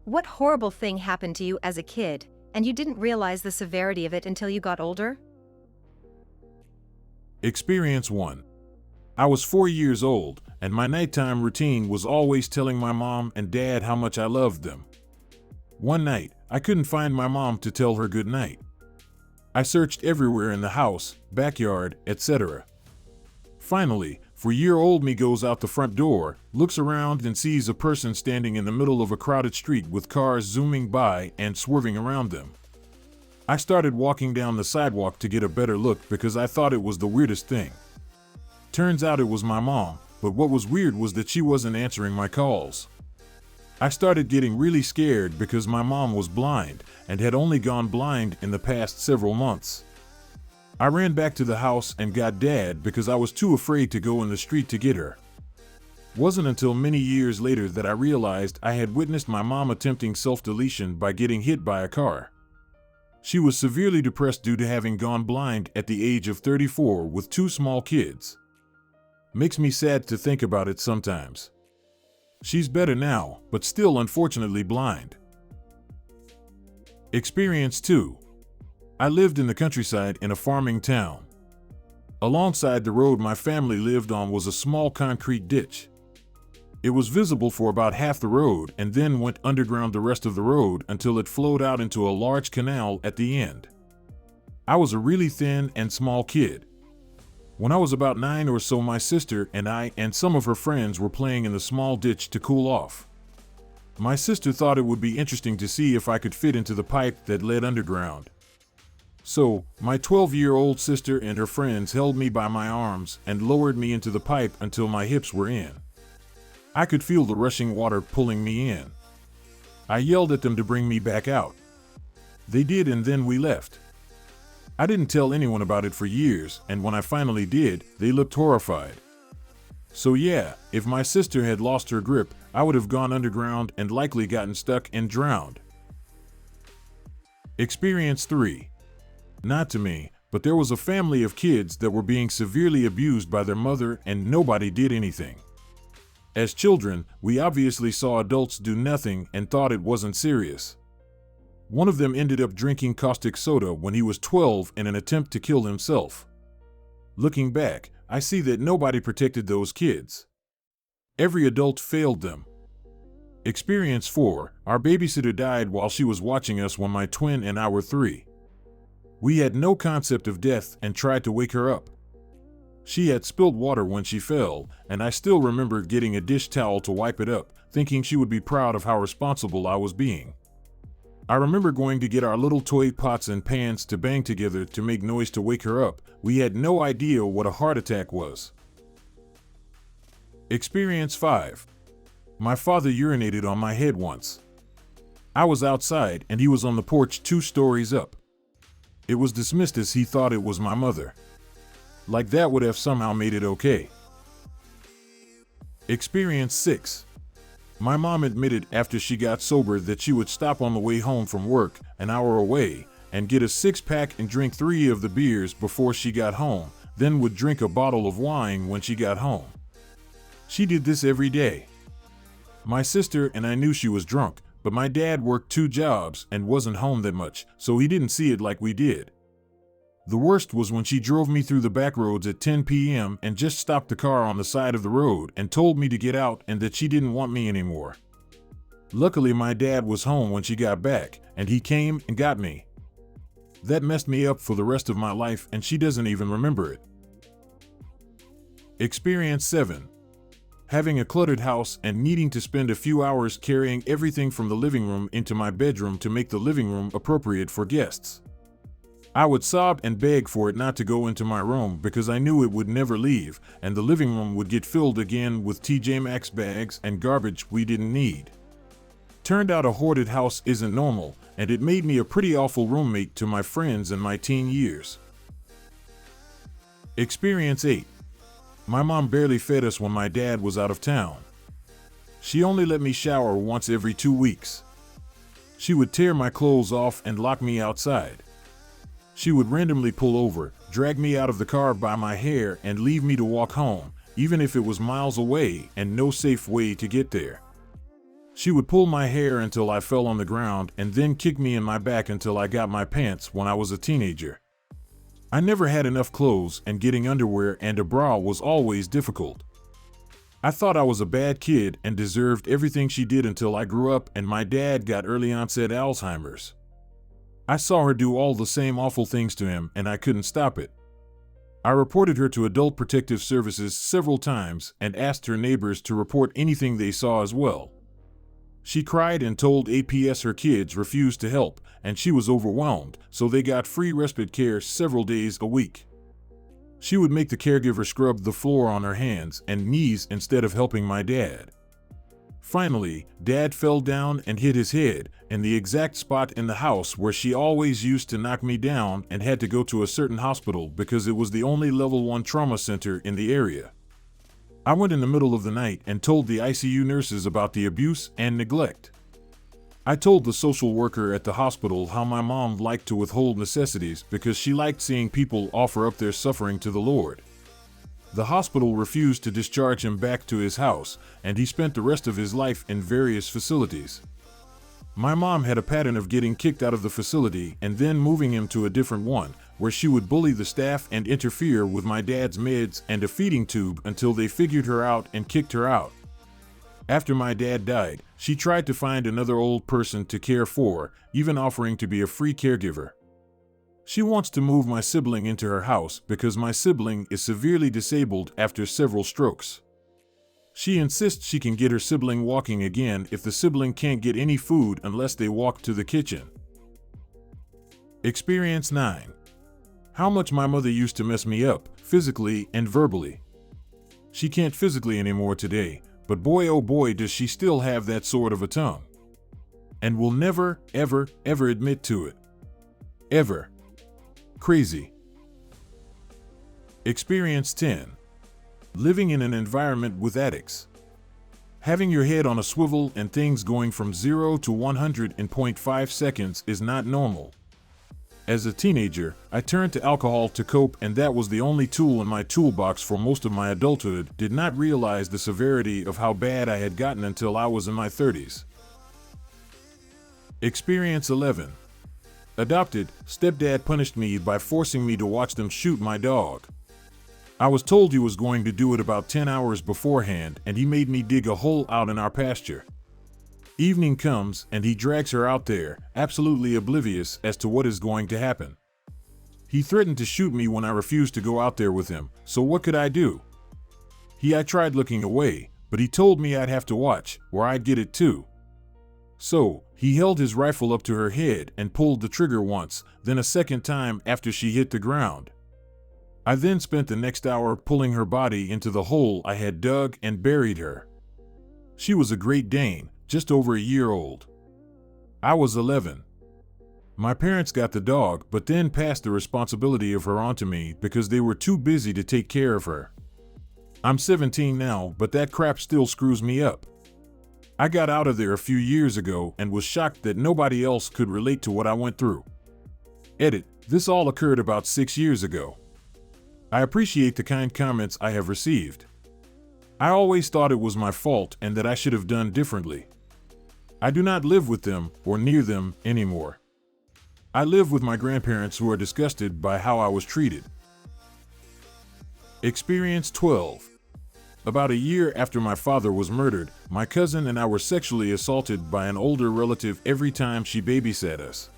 What horrible thing happened to you as a kid, and you didn't realize the severity of it until you got older? Experience 1. I was 4 years old, and my nighttime routine was always telling my mom and dad how much I loved them. One night, I couldn't find my mom to tell her good night. I searched everywhere in the house, backyard, etc. Finally, 4-year-old me goes out the front door, looks around and sees a person standing in the middle of a crowded street with cars zooming by and swerving around them. I started walking down the sidewalk to get a better look because I thought it was the weirdest thing. Turns out it was my mom, but what was weird was that she wasn't answering my calls. I started getting really scared because my mom was blind and had only gone blind in the past several months. I ran back to the house and got Dad because I was too afraid to go in the street to get her. Wasn't until many years later that I realized I had witnessed my mom attempting self-deletion by getting hit by a car. She was severely depressed due to having gone blind at the age of 34 with 2 small kids. Makes me sad to think about it sometimes. She's better now, but still unfortunately blind. Experience 2. I lived in the countryside in a farming town. Alongside the road my family lived on was a small concrete ditch. It was visible for about half the road and then went underground the rest of the road until it flowed out into a large canal at the end. I was a really thin and small kid. When I was about 9 or so, my sister and I and some of her friends were playing in the small ditch to cool off. My sister thought it would be interesting to see if I could fit into the pipe that led underground. So, my 12-year-old sister and her friends held me by my arms and lowered me into the pipe until my hips were in. I could feel the rushing water pulling me in. I yelled at them to bring me back out. They did, and then we left. I didn't tell anyone about it for years, and when I finally did, they looked horrified. So yeah, if my sister had lost her grip, I would have gone underground and likely gotten stuck and drowned. Experience 3. Not to me, but there was a family of kids that were being severely abused by their mother and nobody did anything. As children, we obviously saw adults do nothing and thought it wasn't serious. One of them ended up drinking caustic soda when he was 12 in an attempt to kill himself. Looking back, I see that nobody protected those kids. Every adult failed them. Experience 4. Our babysitter died while she was watching us when my twin and I were 3. We had no concept of death and tried to wake her up. She had spilled water when she fell, and I still remember getting a dish towel to wipe it up, thinking she would be proud of how responsible I was being. I remember going to get our little toy pots and pans to bang together to make noise to wake her up. We had no idea what a heart attack was. Experience 5. My father urinated on my head once. I was outside and he was on the porch 2 stories up. It was dismissed as he thought it was my mother. Like that would have somehow made it okay. Experience 6. My mom admitted after she got sober that she would stop on the way home from work, an hour away, and get a 6-pack and drink 3 of the beers before she got home, then would drink a bottle of wine when she got home. She did this every day. My sister and I knew she was drunk, but my dad worked 2 jobs and wasn't home that much, so he didn't see it like we did. The worst was when she drove me through the back roads at 10 p.m. and just stopped the car on the side of the road and told me to get out and that she didn't want me anymore. Luckily, my dad was home when she got back, and he came and got me. That messed me up for the rest of my life, and she doesn't even remember it. Experience 7. Having a cluttered house and needing to spend a few hours carrying everything from the living room into my bedroom to make the living room appropriate for guests. I would sob and beg for it not to go into my room because I knew it would never leave, and the living room would get filled again with TJ Maxx bags and garbage we didn't need. Turned out a hoarded house isn't normal, and it made me a pretty awful roommate to my friends in my teen years. Experience 8. My mom barely fed us when my dad was out of town. She only let me shower once every 2 weeks. She would tear my clothes off and lock me outside. She would randomly pull over, drag me out of the car by my hair, and leave me to walk home, even if it was miles away and no safe way to get there. She would pull my hair until I fell on the ground and then kick me in my back until I got my pants when I was a teenager. I never had enough clothes, and getting underwear and a bra was always difficult. I thought I was a bad kid and deserved everything she did until I grew up and my dad got early onset Alzheimer's. I saw her do all the same awful things to him and I couldn't stop it. I reported her to Adult Protective Services several times and asked her neighbors to report anything they saw as well. She cried and told APS her kids refused to help and she was overwhelmed, so they got free respite care several days a week. She would make the caregiver scrub the floor on her hands and knees instead of helping my dad. Finally, Dad fell down and hit his head in the exact spot in the house where she always used to knock me down and had to go to a certain hospital because it was the only level 1 trauma center in the area. I went in the middle of the night and told the ICU nurses about the abuse and neglect. I told the social worker at the hospital how my mom liked to withhold necessities because she liked seeing people offer up their suffering to the Lord. The hospital refused to discharge him back to his house, and he spent the rest of his life in various facilities. My mom had a pattern of getting kicked out of the facility and then moving him to a different one, where she would bully the staff and interfere with my dad's meds and a feeding tube until they figured her out and kicked her out. After my dad died, she tried to find another old person to care for, even offering to be a free caregiver. She wants to move my sibling into her house because my sibling is severely disabled after several strokes. She insists she can get her sibling walking again if the sibling can't get any food unless they walk to the kitchen. Experience 9. How much my mother used to mess me up, physically and verbally. She can't physically anymore today, but boy oh boy does she still have that sort of a tongue. And will never, ever, ever admit to it. Ever. Crazy. Experience 10. Living in an environment with addicts. Having your head on a swivel and things going from 0 to 100 in 0.5 seconds is not normal. As a teenager, I turned to alcohol to cope, and that was the only tool in my toolbox for most of my adulthood. Did not realize the severity of how bad I had gotten until I was in my 30s. Experience 11. Adopted, stepdad punished me by forcing me to watch them shoot my dog. I was told he was going to do it about 10 hours beforehand, and he made me dig a hole out in our pasture. Evening comes, and he drags her out there, absolutely oblivious as to what is going to happen. He threatened to shoot me when I refused to go out there with him, so what could I do? I tried looking away, but he told me I'd have to watch, or I'd get it too. So, he held his rifle up to her head and pulled the trigger once, then a second time after she hit the ground. I then spent the next hour pulling her body into the hole I had dug and buried her. She was a Great Dane, just over a year old. I was 11. My parents got the dog, but then passed the responsibility of her onto me because they were too busy to take care of her. I'm 17 now, but that crap still screws me up. I got out of there a few years ago and was shocked that nobody else could relate to what I went through. Edit. This all occurred about 6 years ago. I appreciate the kind comments I have received. I always thought it was my fault and that I should have done differently. I do not live with them or near them anymore. I live with my grandparents who are disgusted by how I was treated. Experience 12. About a year after my father was murdered, my cousin and I were sexually assaulted by an older relative every time she babysat us.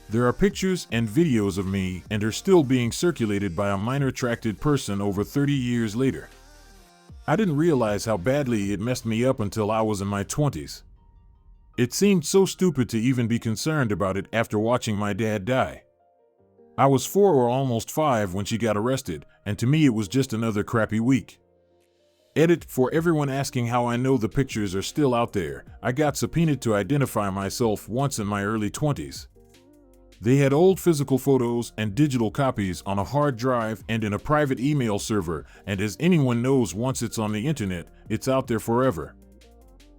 There are pictures and videos of me and her still being circulated by a minor-attracted person over 30 years later. I didn't realize how badly it messed me up until I was in my 20s. It seemed so stupid to even be concerned about it after watching my dad die. I was 4 or almost 5 when she got arrested, and to me it was just another crappy week. Edit. For everyone asking how I know the pictures are still out there, I got subpoenaed to identify myself once in my early 20s. They had old physical photos and digital copies on a hard drive and in a private email server, and as anyone knows, once it's on the internet, it's out there forever.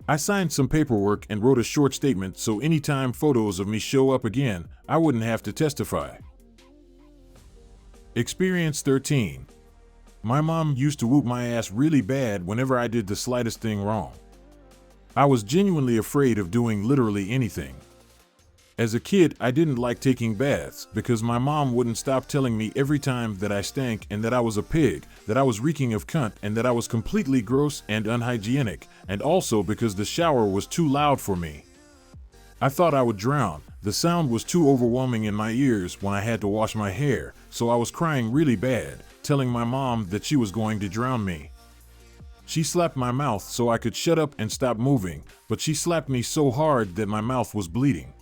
I signed some paperwork and wrote a short statement so anytime photos of me show up again, I wouldn't have to testify. Experience 13. My mom used to whoop my ass really bad whenever I did the slightest thing wrong. I was genuinely afraid of doing literally anything. As a kid, I didn't like taking baths because my mom wouldn't stop telling me every time that I stank and that I was a pig, that I was reeking of cunt and that I was completely gross and unhygienic, and also because the shower was too loud for me. I thought I would drown. The sound was too overwhelming in my ears when I had to wash my hair, so I was crying really bad, telling my mom that she was going to drown me. She slapped my mouth so I could shut up and stop moving, but she slapped me so hard that my mouth was bleeding.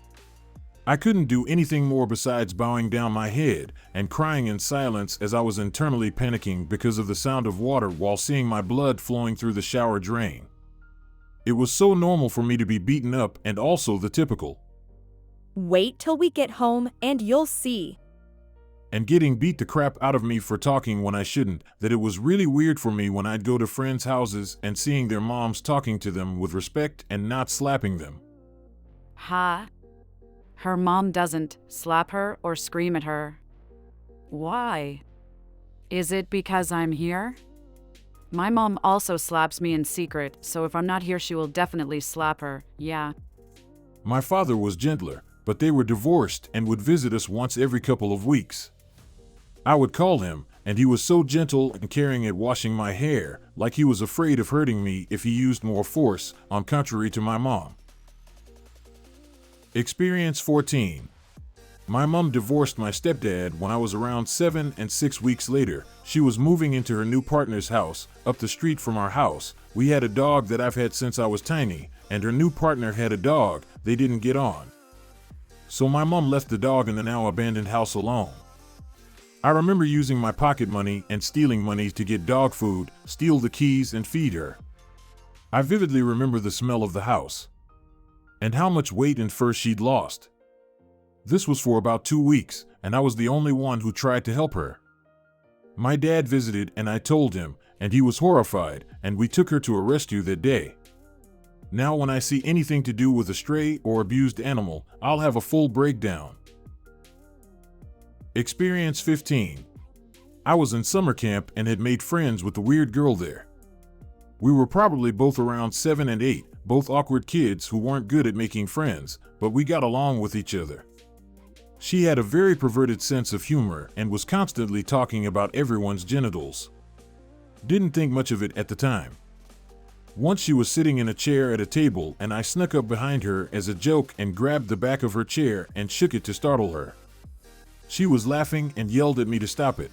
I couldn't do anything more besides bowing down my head and crying in silence as I was internally panicking because of the sound of water while seeing my blood flowing through the shower drain. It was so normal for me to be beaten up and also the typical. Wait till we get home and you'll see. And getting beat the crap out of me for talking when I shouldn't, that it was really weird for me when I'd go to friends' houses and seeing their moms talking to them with respect and not slapping them. Ha. Her mom doesn't slap her or scream at her. Why? Is it because I'm here? My mom also slaps me in secret, so if I'm not here, she will definitely slap her. Yeah. My father was gentler, but they were divorced and would visit us once every couple of weeks. I would call him, and he was so gentle and caring at washing my hair, like he was afraid of hurting me if he used more force, on contrary to my mom. Experience 14. My mom divorced my stepdad when I was around 7, and 6 weeks later, she was moving into her new partner's house, up the street from our house. We had a dog that I've had since I was tiny, and her new partner had a dog. They didn't get on. So my mom left the dog in the now abandoned house alone. I remember using my pocket money and stealing money to get dog food, steal the keys, and feed her. I vividly remember the smell of the house and how much weight and fur she'd lost. This was for about 2 weeks, and I was the only one who tried to help her. My dad visited and I told him, and he was horrified, and we took her to a rescue that day. Now when I see anything to do with a stray or abused animal, I'll have a full breakdown. Experience 15. I was in summer camp and had made friends with the weird girl there. We were probably both around 7 and 8, both awkward kids who weren't good at making friends, but we got along with each other. She had a very perverted sense of humor and was constantly talking about everyone's genitals. Didn't think much of it at the time. Once she was sitting in a chair at a table and I snuck up behind her as a joke and grabbed the back of her chair and shook it to startle her. She was laughing and yelled at me to stop it.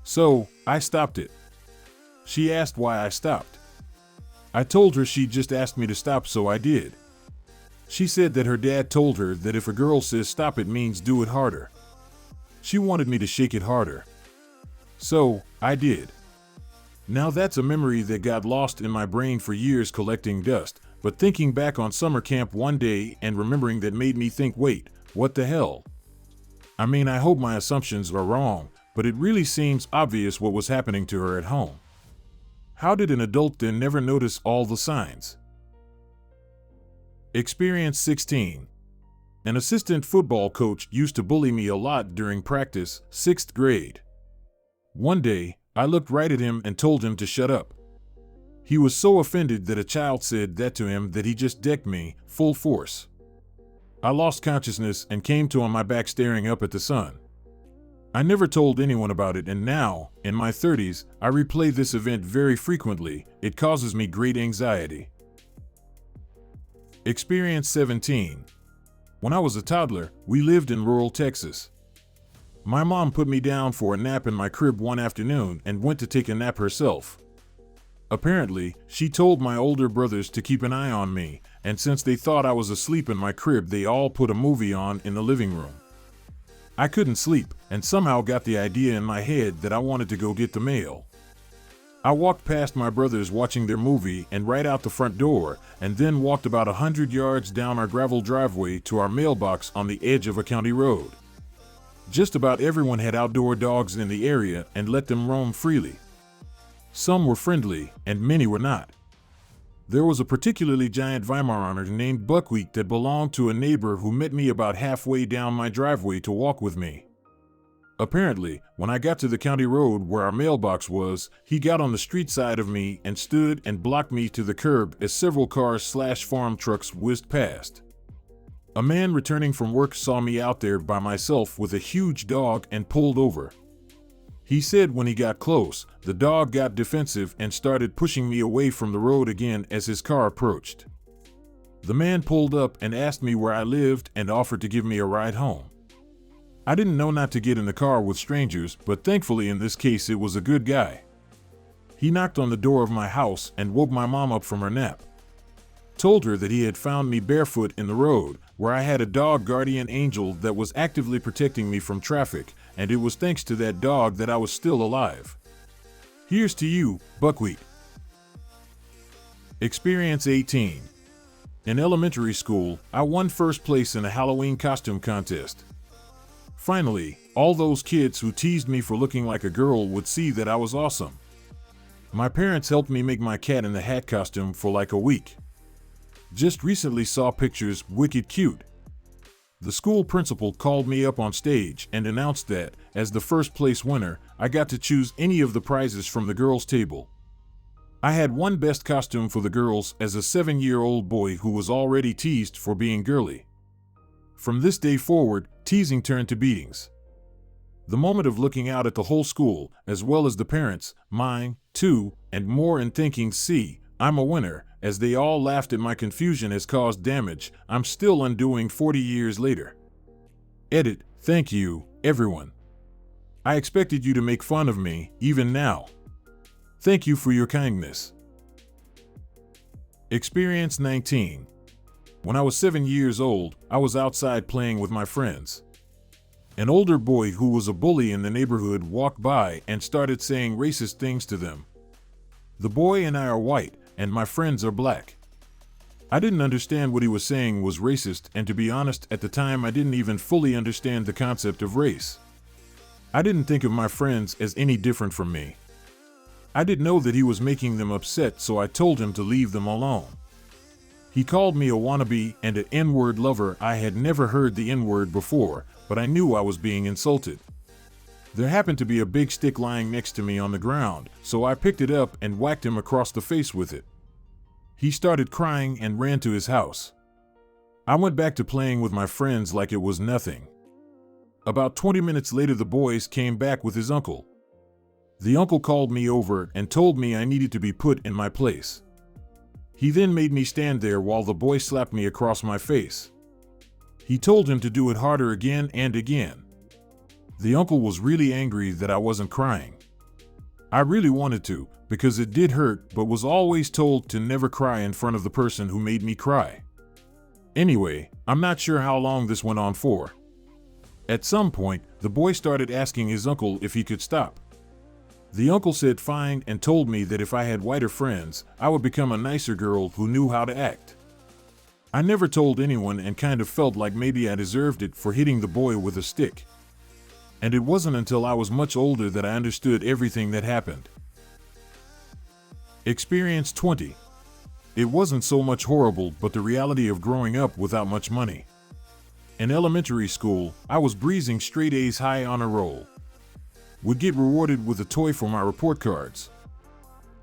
So, I stopped it. She asked why I stopped. I told her she just asked me to stop, so I did. She said that her dad told her that if a girl says stop, it means do it harder. She wanted me to shake it harder. So, I did. Now that's a memory that got lost in my brain for years collecting dust, but thinking back on summer camp one day and remembering that made me think, wait, what the hell? I mean, I hope my assumptions are wrong, but it really seems obvious what was happening to her at home. How did an adult then never notice all the signs? Experience 16. An assistant football coach used to bully me a lot during practice, 6th grade. One day, I looked right at him and told him to shut up. He was so offended that a child said that to him that he just decked me, full force. I lost consciousness and came to on my back staring up at the sun. I never told anyone about it, and now, in my 30s, I replay this event very frequently. It causes me great anxiety. Experience 17. When I was a toddler, we lived in rural Texas. My mom put me down for a nap in my crib one afternoon and went to take a nap herself. Apparently, she told my older brothers to keep an eye on me, and since they thought I was asleep in my crib, they all put a movie on in the living room. I couldn't sleep, and somehow got the idea in my head that I wanted to go get the mail. I walked past my brothers watching their movie and right out the front door, and then walked about 100 yards down our gravel driveway to our mailbox on the edge of a county road. Just about everyone had outdoor dogs in the area and let them roam freely. Some were friendly, and many were not. There was a particularly giant Weimaraner named Buckwheat that belonged to a neighbor who met me about halfway down my driveway to walk with me. Apparently, when I got to the county road where our mailbox was, he got on the street side of me and stood and blocked me to the curb as several cars/farm trucks whizzed past. A man returning from work saw me out there by myself with a huge dog and pulled over. He said when he got close, the dog got defensive and started pushing me away from the road again as his car approached. The man pulled up and asked me where I lived and offered to give me a ride home. I didn't know not to get in the car with strangers, but thankfully in this case it was a good guy. He knocked on the door of my house and woke my mom up from her nap. Told her that he had found me barefoot in the road, where I had a dog guardian angel that was actively protecting me from traffic, and it was thanks to that dog that I was still alive. Here's to you, Buckwheat. Experience 18. In elementary school, I won first place in a Halloween costume contest. Finally, all those kids who teased me for looking like a girl would see that I was awesome. My parents helped me make my Cat in the Hat costume for like a week. Just recently saw pictures wicked cute. The school principal called me up on stage and announced that, as the first place winner, I got to choose any of the prizes from the girls' table. I had won best costume for the girls as a 7-year-old boy who was already teased for being girly. From this day forward, teasing turned to beatings. The moment of looking out at the whole school, as well as the parents, mine, too, and more, and thinking, see, I'm a winner, as they all laughed at my confusion has caused damage I'm still undoing 40 years later. Edit, thank you, everyone. I expected you to make fun of me, even now. Thank you for your kindness. Experience 19. When I was 7 years old, I was outside playing with my friends. An older boy who was a bully in the neighborhood walked by and started saying racist things to them. The boy and I are white, and my friends are black. I didn't understand what he was saying was racist, and to be honest, at the time I didn't even fully understand the concept of race. I didn't think of my friends as any different from me. I didn't know that he was making them upset, so I told him to leave them alone. He called me a wannabe and an N-word lover. I had never heard the N-word before, but I knew I was being insulted. There happened to be a big stick lying next to me on the ground, so I picked it up and whacked him across the face with it. He started crying and ran to his house. I went back to playing with my friends like it was nothing. About 20 minutes later, the boys came back with his uncle. The uncle called me over and told me I needed to be put in my place. He then made me stand there while the boy slapped me across my face. He told him to do it harder again and again. The uncle was really angry that I wasn't crying. I really wanted to, because it did hurt, but was always told to never cry in front of the person who made me cry. Anyway, I'm not sure how long this went on for. At some point, the boy started asking his uncle if he could stop. The uncle said fine and told me that if I had whiter friends, I would become a nicer girl who knew how to act. I never told anyone and kind of felt like maybe I deserved it for hitting the boy with a stick. And it wasn't until I was much older that I understood everything that happened. Experience 20. It wasn't so much horrible, but the reality of growing up without much money. In elementary school, I was breezing straight A's high on a roll. Would get rewarded with a toy for my report cards.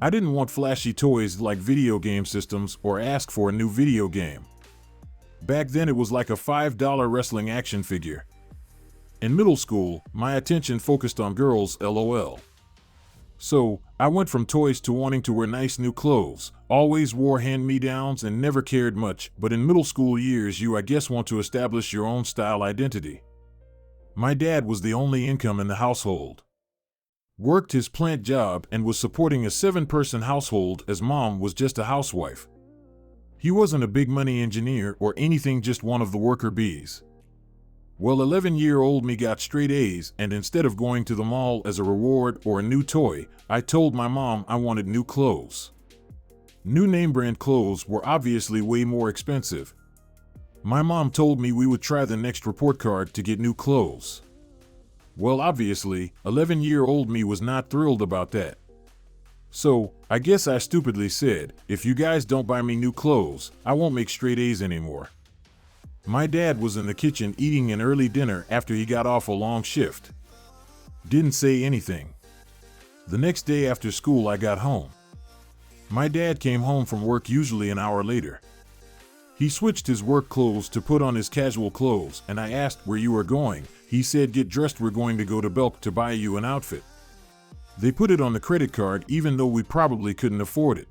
I didn't want flashy toys like video game systems or ask for a new video game. Back then it was like a $5 wrestling action figure. In middle school, my attention focused on girls, lol. So, I went from toys to wanting to wear nice new clothes, always wore hand-me-downs and never cared much, but in middle school years I guess want to establish your own style identity. My dad was the only income in the household. Worked his plant job and was supporting a 7-person household as mom was just a housewife. He wasn't a big money engineer or anything, just one of the worker bees. Well, 11-year-old me got straight A's, and instead of going to the mall as a reward or a new toy, I told my mom I wanted new clothes. New name brand clothes were obviously way more expensive. My mom told me we would try the next report card to get new clothes. Well, obviously, 11-year-old me was not thrilled about that. So, I guess I stupidly said, if you guys don't buy me new clothes, I won't make straight A's anymore. My dad was in the kitchen eating an early dinner after he got off a long shift. Didn't say anything. The next day after school, I got home. My dad came home from work usually an hour later. He switched his work clothes to put on his casual clothes, and I asked where you were going. He said, "Get dressed, we're going to go to Belk to buy you an outfit." They put it on the credit card even though we probably couldn't afford it.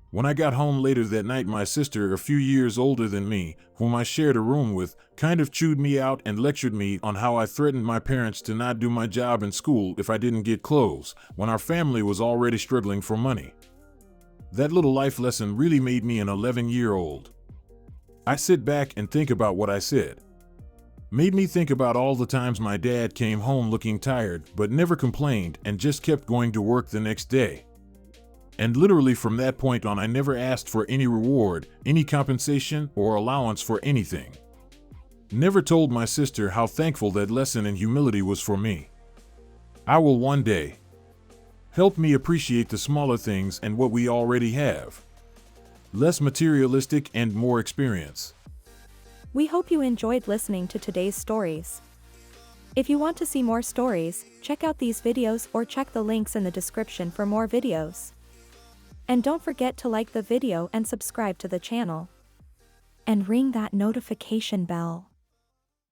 When I got home later that night, my sister, a few years older than me, whom I shared a room with, kind of chewed me out and lectured me on how I threatened my parents to not do my job in school if I didn't get clothes, when our family was already struggling for money. That little life lesson really made me an 11-year-old. I sit back and think about what I said. Made me think about all the times my dad came home looking tired but never complained and just kept going to work the next day. And literally from that point on, I never asked for any reward, any compensation, or allowance for anything. Never told my sister how thankful that lesson in humility was for me. I will one day. Help me appreciate the smaller things and what we already have. Less materialistic and more experience. We hope you enjoyed listening to today's stories. If you want to see more stories, check out these videos or check the links in the description for more videos. And don't forget to like the video and subscribe to the channel. And ring that notification bell.